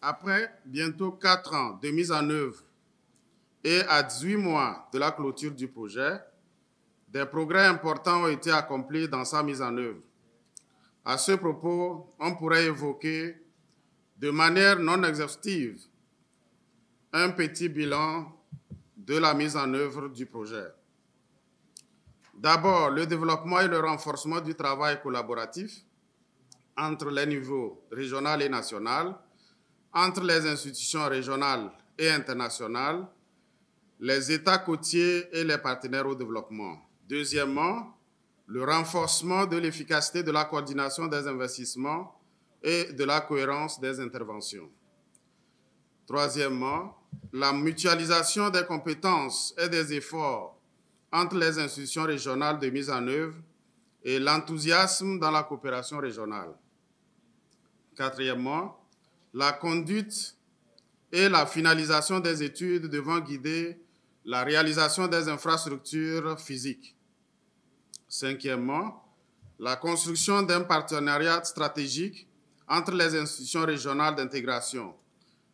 Après bientôt 4 ans de mise en œuvre et à 18 mois de la clôture du projet, des progrès importants ont été accomplis dans sa mise en œuvre. À ce propos, on pourrait évoquer de manière non exhaustive un petit bilan de la mise en œuvre du projet. D'abord, le développement et le renforcement du travail collaboratif entre les niveaux régional et national, entre les institutions régionales et internationales, les États côtiers et les partenaires au développement. Deuxièmement, le renforcement de l'efficacité de la coordination des investissements et de la cohérence des interventions. Troisièmement, la mutualisation des compétences et des efforts entre les institutions régionales de mise en œuvre et l'enthousiasme dans la coopération régionale. Quatrièmement, la conduite et la finalisation des études devant guider la réalisation des infrastructures physiques. Cinquièmement, la construction d'un partenariat stratégique entre les institutions régionales d'intégration,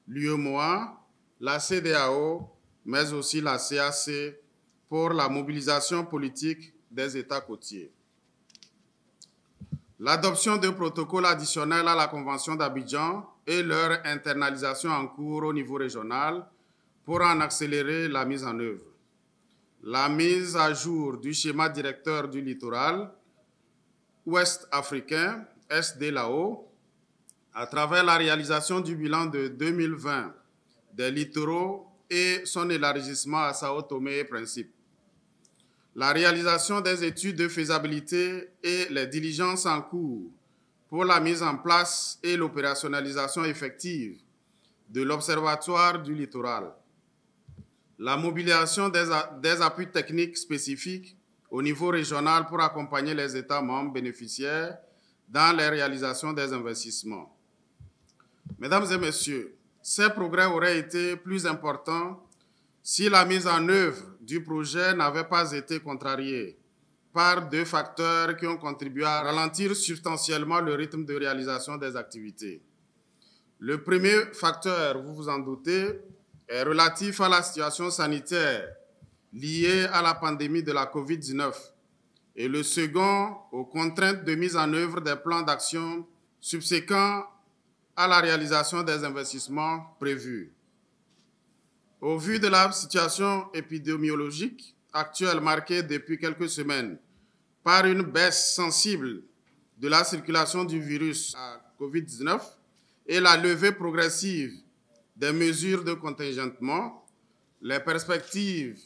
l'UEMOA, la CEDEAO, mais aussi la CAC, pour la mobilisation politique des États côtiers. L'adoption de protocoles additionnels à la Convention d'Abidjan et leur internalisation en cours au niveau régional pour en accélérer la mise en œuvre. La mise à jour du schéma directeur du littoral ouest africain, SDLAO, à travers la réalisation du bilan de 2020 des littoraux et son élargissement à Sao Tomé et Principe. La réalisation des études de faisabilité et les diligences en cours pour la mise en place et l'opérationnalisation effective de l'Observatoire du littoral. La mobilisation des appuis techniques spécifiques au niveau régional pour accompagner les États membres bénéficiaires dans les réalisations des investissements. Mesdames et messieurs, ces progrès auraient été plus importants si la mise en œuvre du projet n'avait pas été contrariée par deux facteurs qui ont contribué à ralentir substantiellement le rythme de réalisation des activités. Le premier facteur, vous vous en doutez, est relatif à la situation sanitaire liée à la pandémie de la COVID-19 et le second aux contraintes de mise en œuvre des plans d'action subséquents à la réalisation des investissements prévus. Au vu de la situation épidémiologique actuelle marquée depuis quelques semaines par une baisse sensible de la circulation du virus à COVID-19 et la levée progressive des mesures de contingentement, les perspectives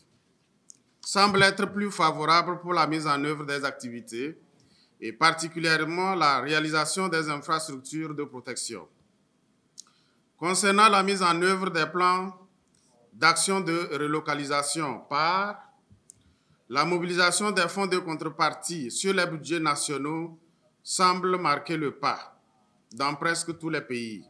semblent être plus favorables pour la mise en œuvre des activités et particulièrement la réalisation des infrastructures de protection. Concernant la mise en œuvre des plans d'action de relocalisation par la mobilisation des fonds de contrepartie sur les budgets nationaux semble marquer le pas dans presque tous les pays.